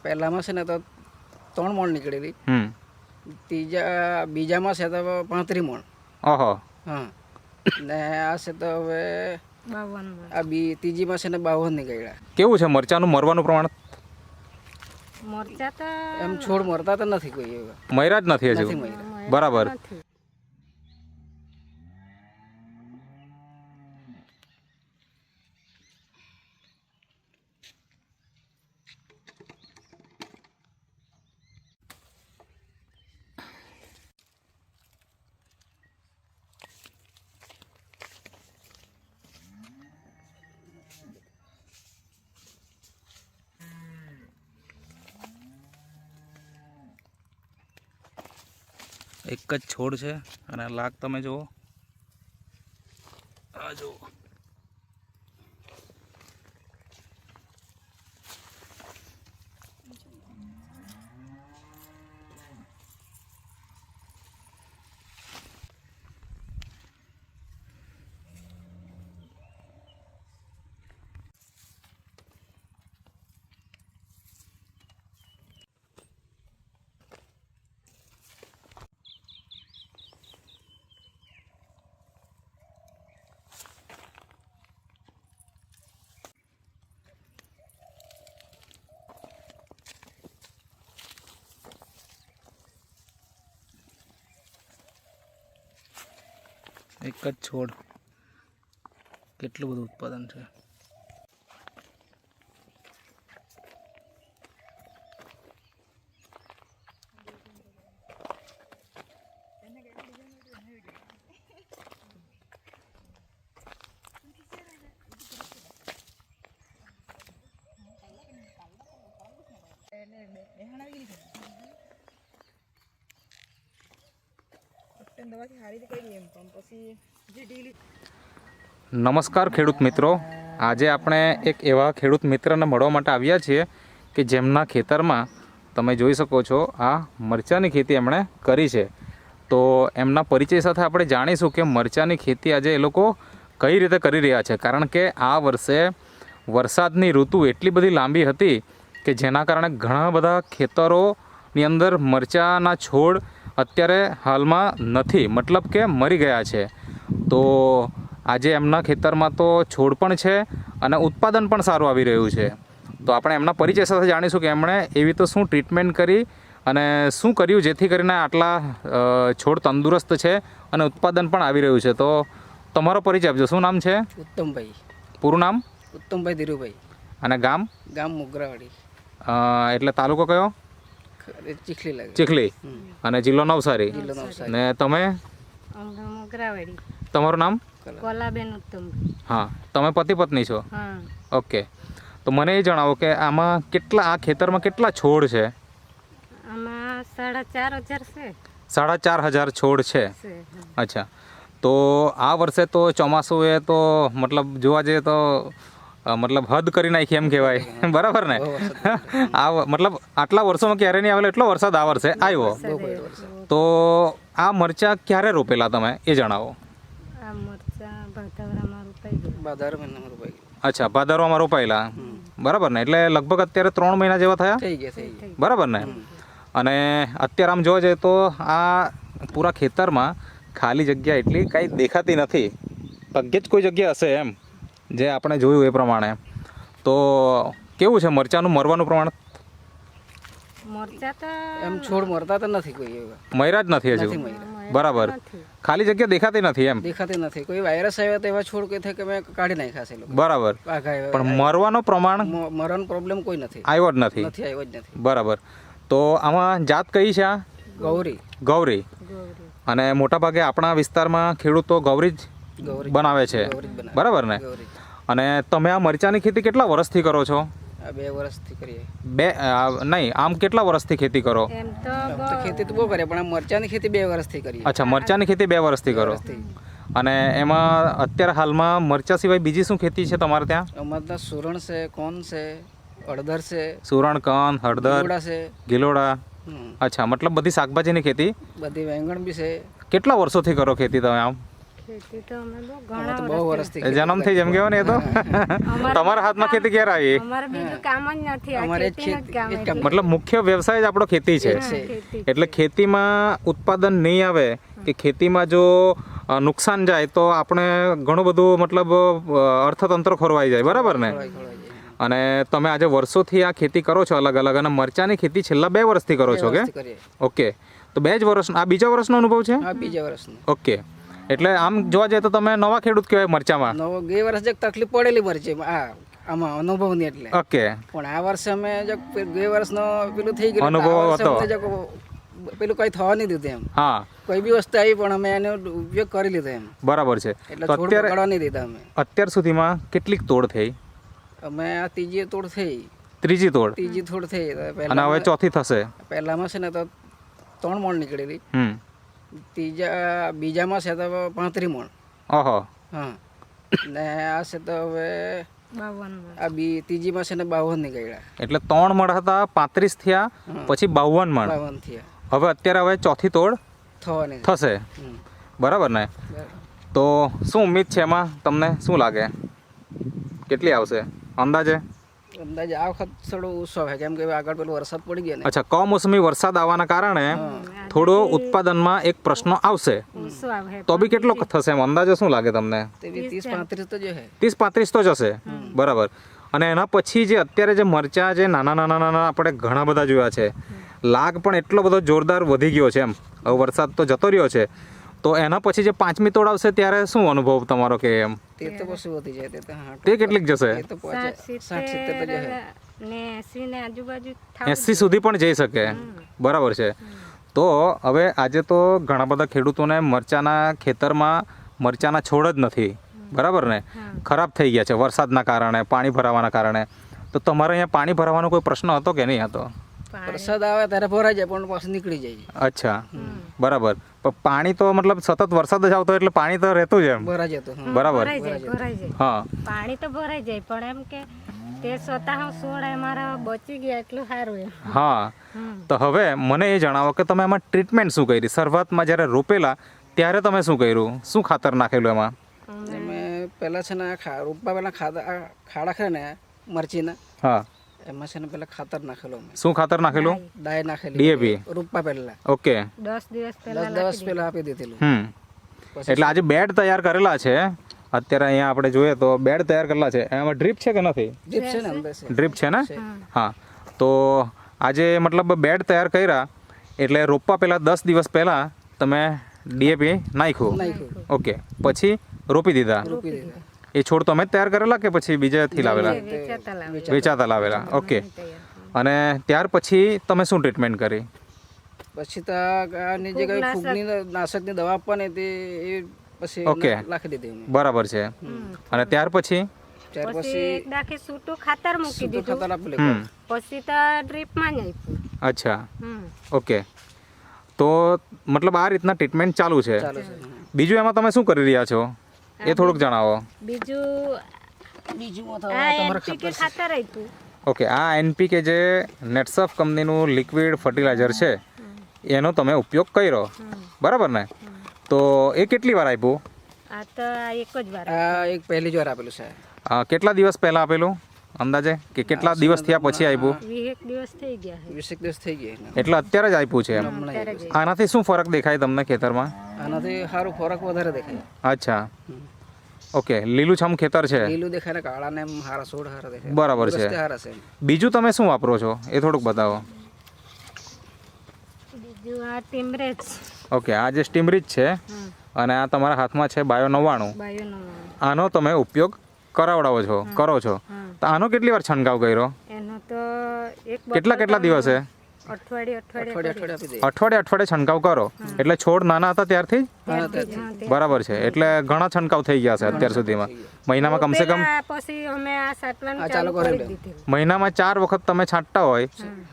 પહેલામાં છે ને તો 3 મણ નીકળેલી, બીજામાં છે તો 35 મણ. ઓહો. હા, ને આ છે તો હવે આ ત્રીજીમાં છે ને 52 નીકળ્યા. કેવું છે મરચાનું મરવાનું પ્રમાણ? એમ છોડ મરતા તો નથી કોઈ એવા, મર્યા જ નથી હજુ. નથી મર્યા. બરાબર. એક જ છોડ છે અને લાગ તમે જુઓ, આ જુઓ. એક જ છોડ, કેટલું બધું ઉત્પાદન છે. નમસ્કાર ખેડૂત મિત્રો, આજે આપણે એક એવા ખેડૂત મિત્રને મળવા માટે આવ્યા છીએ કે જેમના ખેતરમાં તમે જોઈ શકો છો આ મરચાંની ખેતી એમણે કરી છે. તો એમના પરિચય સાથે આપણે જાણીશું કે મરચાંની ખેતી આજે એ લોકો કઈ રીતે કરી રહ્યા છે. કારણ કે આ વર્ષે વરસાદની ઋતુ એટલી બધી લાંબી હતી કે જેના કારણે ઘણા બધા ખેતરોની અંદર મરચાંના છોડ અત્યારે હાલમાં નથી, મતલબ કે મરી ગયા છે. તો આજે એમના ખેતરમાં તો છોડ પણ છે અને ઉત્પાદન પણ સારું આવી રહ્યું છે. તો આપણે એમના પરિચય સાથે જાણીશું કે એમણે એવી તો શું ટ્રીટમેન્ટ કરી અને શું કર્યું જેથી કરીને આટલા છોડ તંદુરસ્ત છે અને ઉત્પાદન પણ આવી રહ્યું છે. તો તમારો પરિચય આપજો, શું નામ છે? ઉત્તમભાઈ. પૂરું નામ? ઉત્તમભાઈ ધીરુભાઈ. અને ગામ? ગામ મોગરાવાડી. એટલે તાલુકો કયો? ચીખલી લાગે. ચીખલી. અને જિલ્લો નવસારી. જિલ્લો નવસારી. ને તમે? મોગરાવાડી. તમારું નામ? કોલાબેન ઉત્તમભાઈ. હા, તમે પતિ પત્ની છો? હા. ઓકે. તો મને એ જણાવો કે આમાં આ ખેતરમાં કેટલા છોડ છે? આમાં 4,500 છે. 4,500 છોડ છે. અચ્છા. તો આ વર્ષે તો ચોમાસું એ તો મતલબ જોવા જઈએ તો મતલબ હદ કરી નાખી એમ કહેવાય, બરાબર ને? આ મતલબ આટલા વર્ષોમાં ક્યારે નહીં આવેલો એટલો વરસાદ આ વર્ષે આવ્યો. તો આ મરચાં ક્યારે રોપેલા તમે એ જણાવો. આ મરચાં ભાદરવામાં રોપાઈ ગયા. ભાદર મહિનામાં રોપાઈ ગયા. અચ્છા, ભાદરવામાં રોપાયેલા, બરાબર ને? એટલે લગભગ અત્યારે 3 મહિના જેવા થયા, થઈ ગયા. બરાબર ને? અને અત્યારે આમ જોવા જઈએ તો આ પૂરા ખેતરમાં ખાલી જગ્યા એટલી કાંઈ દેખાતી નથી, ભાગ્યે જ કોઈ જગ્યા હશે એમ, જે આપણે જોયું એ પ્રમાણે. તો કેવું છે મરચાંનું મરવાનું પ્રમાણ? મરચાં તો એમ છોડ મરતા તો નથી કોઈ એવા, મર્યા જ નથી હજુ. બરાબર. ખાલી જગ્યા દેખાતી નથી એમ. દેખાતી નથી. કોઈ વાયરસ આવ્યો તો એવા છોડ કોઈ થાય કે મેં કાઢી નાખ્યા છે લોકો. બરાબર. પણ મરવાનું પ્રમાણ? મરવાનો પ્રોબ્લેમ કોઈ નથી આવ્યો જ નથી. આવ્યો જ નથી. બરાબર. તો આમાં જાત કઈ છે આ? ગૌરી. ગૌરી. અને મોટા ભાગે આપણા વિસ્તારમાં ખેડૂતો ગૌરી જ બનાવે છે, બરાબર ને? અને તમે આ મરચાંની ખેતી કેટલા વર્ષથી કરો છો? 2 વર્ષથી કરીએ. નહીં, આમ કેટલા વર્ષથી ખેતી કરો? એમ તો ખેતી તો બહુ કરે પણ આ મરચાંની ખેતી 2 વર્ષથી કરીએ. અચ્છા, મરચાંની ખેતી 2 વર્ષથી કરો. અને એમાં અત્યારે હાલમાં મરચાં સિવાય બીજી શું ખેતી છે તમારે ત્યાં? અમારે ત્યાં સુરણ છે, કોન છે, હળદર છે. સુરણ, કન, હળદર, છે, ગિલોડા. અચ્છા, મતલબ બધી શાકભાજીની ખેતી? બધી વેંગણ બી છે. કેટલા વર્ષોથી કરો ખેતી તમે આમ? ખેતી તો અમે બહુ અમે ઘણા તો બહુ વર્ષથી એ જન્મથી જેમ કહેવાય ને એ તો તમારા હાથમાં ખેતી ક્યારે આવી અમારે બીજું કામ જ નથી આ અમારે જ ખેતીનું જ કામ એ જ કામ મતલબ મુખ્ય વ્યવસાય જ આપણો ખેતી છે ખેતી એટલે ખેતીમાં ઉત્પાદન નહીં આવે કે ખેતીમાં જો નુકસાન જાય તો આપણે ઘણું બધું મતલબ અર્થતંત્ર ખોરવાઈ જાય બરાબર ને ખોળવાઈ જાય. અને તમે આજે વર્ષોથી આ ખેતી કરો છો અલગ અલગ અને મરચાની ખેતી છેલ્લા 2 વર્ષથી કરો છો કે વર્ષથી કરીએ. ઓકે તો 2 જ વર્ષ આ બીજા વર્ષનો અનુભવ છે હા બીજા વર્ષનું ઓકે એટલે આમ જોવા જઈએ તો તમે નવા ખેડૂત કહેવાય મરચામાં નવો ગઈ વર્ષ જે તકલીફ પડેલી મરચી આમાં અનુભવની એટલે ઓકે પણ આ વર્ષે અમે જો ગઈ વર્ષનો પેલું થઈ ગયું અનુભવ આ વર્ષે હતો. અમને જો પેલું કઈ થવા નહીં દીધું એમ હા કોઈ બી વસ્તુ આવી પણ અમે એનો ઉપયોગ કરી લીધો એમ બરાબર છે એટલે તો થોડું અત્યારે પકડવા નહીં દીધા અમે અત્યાર સુધીમાં કેટલીક તોડ થઈ અમે આ ત્રીજી તોડ થઈ ત્રીજી તોડ ત્રીજી થોડ થઈ તો અને પહેલા હવે ચોથી થશે પહેલામાં છે ને તો 3 મણ નીકળેલી હમ બીજામાં છે તો 35 મણ ઓહો હા ને આ છે તો હવે 52 આ ત્રીજીમાં છે ને 52 નીકળ્યા એટલે 3 મણ હતા 35 થયા પછી 52 મણ 52 થયા હવે અત્યારે હવે ચોથી તોડ થવાની થશે બરાબર ને તો શું ઉમ્મીદ છે એમાં તમને શું લાગે કેટલી આવશે અંદાજે અંદાજે આ વખત થોડું ઓછો છે કેમ કે આગળ પેલો વરસાદ પડી ગયો ને અચ્છા કમોસમી વરસાદ આવવાના કારણે થોડો ઉત્પાદનમાં એક પ્રશ્ન આવશે ઓછું આવે તો બી કેટલો થશે એમ અંદાજે શું લાગે તમને તે 30-35 તો જો છે 30-35 તો જશે બરાબર અને એના પછી જે અત્યારે જે મરચાં જે નાના નાના નાના આપણે ઘણા બધા જોયા છે લાગ પણ એટલો બધો જોરદાર વધી ગયો છે એમ હવે વરસાદ તો જતો રહ્યો છે તો એના પછી જે 5મી તોડ આવશે ત્યારે શું અનુભવ તમારો કે એમ તે તો પછી વધી જાય તે તો હા તે કેટલીક જશે તે તો 60-70 તો જો છે ને 80 ને આજુબાજુ 80 સુધી પણ જઈ શકે બરાબર છે તો હવે આજે તો ઘણા બધા ખેડૂતોને મરચાના ખેતરમાં મરચાના છોડ જ નથી બરાબર ને ખરાબ થઈ ગયા છે વરસાદના કારણે પાણી ભરાવાના કારણે તો તમારે અહીંયા પાણી ભરાવાનો કોઈ પ્રશ્ન હતો કે નહીં હતો વરસાદ આવે ત્યારે ભરાઈ જાય પણ પાછું નીકળી જાય અચ્છા બરાબર પણ પાણી તો મતલબ સતત વરસાદ જ આવતો એટલે પાણી તો રહેતું જ એમ ભરાઈ જતો હા બરાબર ભરાઈ જાય હા પાણી તો ભરાઈ જાય પણ એમ કે તે સ્વતઃ છોડ મારા બચી ગયા એટલું સારું એમ હા તો હવે મને એ જણાવો કે તમે એમાં ટ્રીટમેન્ટ શું કરી શરૂઆતમાં જ્યારે રોપેલા ત્યારે તમે શું કર્યું શું ખાતર નાખેલું એમાં અમે પહેલા છે ને રોપવા પહેલા ખાડા ખરે ને મરચીના હા એમાં છે ને પહેલા ખાતર નાખેલું અમે શું ખાતર નાખેલું ડાય નાખેલી DAP રોપવા પહેલા ઓકે 10 દિવસ પહેલા 10 દિવસ પહેલા આપી દીધેલું એટલે આજે બેડ તૈયાર કરેલા છે અત્યારે અહીંયા આપણે જોઈએ તો બેડ તૈયાર કરેલા છે એમાં ડ્રીપ છે કે નથી ડ્રીપ છે ને અંદર છે ડ્રીપ છે ને હા તો આજે મતલબ બેડ તૈયાર કર્યા એટલે રોપવા પહેલાં 10 દિવસ પહેલાં તમે DAP નાખ્યું ઓકે પછી રોપી દીધા રોપી દીધા એ છોડ તમે જ તૈયાર કરેલા કે પછી બીજેથી લાવેલા વેચાતા લાવે વેચાતા લાવેલા ઓકે અને ત્યાર પછી તમે શું ટ્રીટમેન્ટ કરી પછી તો આની જે કઈ ફૂગની નાશકની દવા આપવાની તે એ પછી ઓકે. નાખી દીધી અમે બરાબર છે અને ત્યાર પછી ત્યાર પછી પછી એક દાખી છૂટું ખાતર મૂકી તો દીધું ખાતર આપેલું પછી તો ડ્રીપમાં જ આપ્યું અચ્છા હમ. ઓકે તો મતલબ આ રીતના ટ્રીટમેન્ટ ચાલુ છે ચાલુ છે બીજું એમાં તમે શું કરી રહ્યા છો એ થોડુંક જણાવો બીજું આ NPK ખાતર આપ્યું ઓકે આ NPK જે નેટસફ કંપનીનું લિક્વિડ ફર્ટિલાઇઝર છે એનો તમે ઉપયોગ કર્યો બરાબર ને તો એ કેટલી વાર આપ્યું આ તો એક જ વાર આ એક પહેલી જ વાર આપેલું છે કેટલા દિવસ પહેલાં આપેલું અંદાજે કે કેટલા દિવસ થયા પછી આપ્યું 20 દિવસ થઈ ગયા 20 દિવસ થઈ ગયા એટલે અત્યારે જ આપ્યું છે એમ આનાથી શું ફરક દેખાય તમને ખેતરમાં આનાથી સારું ફરક વધારે દેખાય અચ્છા ઓકે લીલુંછમ ખેતર છે લીલું દેખાય ને કાળા ને એમ હારા સોડ હારા દેખાય બરાબર છે રસ્તે હારા છે બીજું તમે શું વાપરો છો એ થોડુંક બતાવો બીજું આ ટીમરેજ ઓકે આ જે સ્ટીમરીચ છે અને આ તમારા હાથમાં છે બાયો 99 બાયોનો આનો તમે ઉપયોગ કરાવડાવો છો કરો છો તો આનો કેટલી વાર છંટકાવ કર્યો એનો તો એક કેટલા દિવસે અઠવાડિયે આપી દે અઠવાડિયે છંટકાવ કરો એટલે છોડ નાના હતા ત્યારથી બરાબર છે એટલે ઘણા છંટકાવ થઈ ગયા છે અત્યાર સુધીમાં મહિનામાં કમસે કમ પછી અમે આ સાટવાનું ચાલુ ચાલુ કરેલું. કરી દીધું મહિનામાં 4 વખત તમે છાંટતા હોય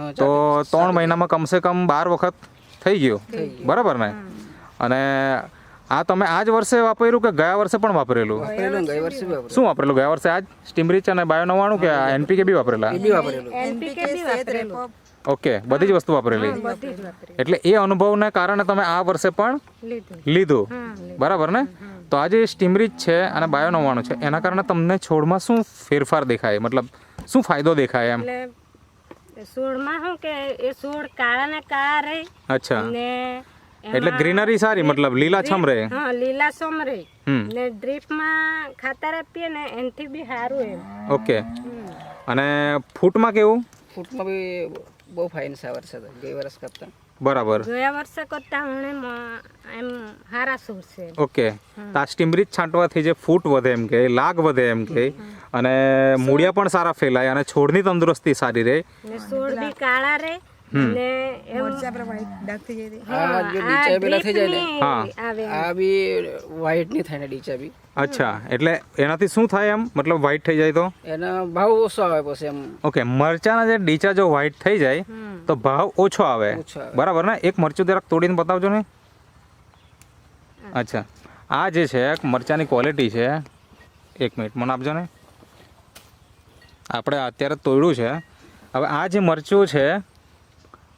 હા તો 3 મહિનામાં કમસે કમ 12 વખત થઈ ગયું બરાબર ને અને આ તમે આ જ વર્ષે વાપર્યું કે ગયા વર્ષે પણ વાપરેલું વાપરેલું ગઈ વર્ષે બી વાપરેલું શું વાપરેલું ગયા વર્ષે આ જ સ્ટીમરીચ અને બાયો 99 કે આ NPK બી વાપરેલા એ બી વાપરેલું NPK બી વાપરેલું ઓકે, બધી જ વસ્તુ વાપરેલી. બધી જ વાપરી એટલે એ અનુભવને કારણે તમે આ વર્ષે પણ લીધું. લીધું, હા લીધું. બરાબર ને? તો આ જે સ્ટીમરીચ છે અને બાયો 99 છે એના કારણે તમને છોડમાં શું ફેરફાર દેખાય, મતલબ શું ફાયદો દેખાય એમ? એટલે છોડમાં શું કે એ છોડ કાળા ને કાળા રહે અચ્છા, ને એટલે ગ્રીનરી સારી, મતલબ લીલાછમ રહે. હા લીલાછમ રહે હમ, ને ડ્રીપમાં ખાતર આપીએ ને એનાથી બી સારું એમ. ઓકે. અને ફૂટમાં કેવું? ફૂટમાં બી બહુ ફાઇન છે આ વર્ષે તો ગઈ વર્ષ કરતાં. બરાબર, ગયા વર્ષે કરતા મને એમ સારા છોડ છે એમ. ઓકે. તો આ સ્ટીમરીચ છાંટવાથી જે ફૂટ વધે એમ કે, લાગ વધે એમ કે, અને મૂળિયા પણ સારા ફેલાય અને છોડની તંદુરસ્તી સારી રહે. ને છોડ બી કાળા રહે ને એમ આ જો ડીચા પેલા થઈ જાય ને હા. આવે એમ. આ બી વ્હાઈટ નહીં થાય ને ડીચા બી. અચ્છા, એટલે એનાથી શું થાય એમ, મતલબ વ્હાઈટ થઈ જાય તો? એનો ભાવ ઓછો આવે પછી એમ. ઓકે, મરચાના જે ડીચા જો વ્હાઈટ થઈ જાય તો ભાવ ઓછો આવે, ઓછો આવે. બરાબર ને? એક મરચું જરાક તોડીને બતાવજો ને. અચ્છા, આ જે છે મરચાની ક્વોલિટી છે, એક મિનિટ મને આપજો ને. આપણે અત્યારે તોડ્યું છે. હવે આ જે મરચું છે,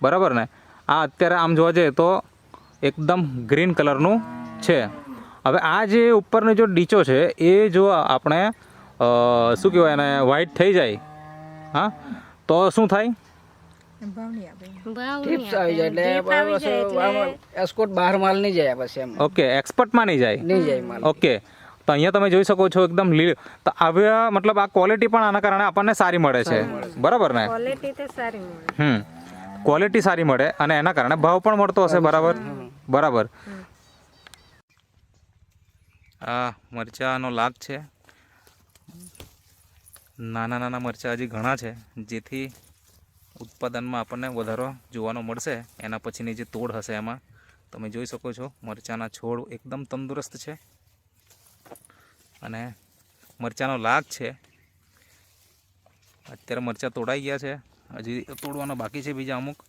બરાબર ને, આ અત્યારે આમ જોવા જઈએ તો એકદમ ગ્રીન કલરનું છે. હવે આ જે ઉપરનો જો ડીચો છે એ જો આપણે શું કહેવાય એને વ્હાઈટ થઈ જાય, હા, તો શું થાય? ભાવ ટિપ્સ નહીં આવી જાય એટલે ટીપ આવી જાય એટલે આમાં એસ્કોટ બહાર માલ નહીં જાય પછી એમ. ઓકે, એક્સપર્ટમાં નહીં જાય. નહીં જાય માલ. ઓકે, તો અહીંયા તમે જોઈ શકો છો એકદમ તો આવ્યા, મતલબ આ ક્વોલિટી પણ આના કારણે આપણને સારી મળે છે, બરાબર ને? ક્વોલિટી તો સારી મળે. ક્વોલિટી સારી મળે અને એના કારણે ભાવ પણ મળતો હશે, બરાબર? બરાબર. આ મરચાંનો લાગ છે. નાના નાના મરચાં હજી ઘણા છે, જેથી ઉત્પાદનમાં આપણને વધારો જોવાનો મળશે. એના પછીની જે તોડ હશે એમાં તમે જોઈ શકો છો મરચાંના છોડ એકદમ તંદુરસ્ત છે અને મરચાંનો લાગ છે. અત્યારે મરચાં તોડાઈ ગયા છે, હજી તોડવાના બાકી છે બીજા અમુક.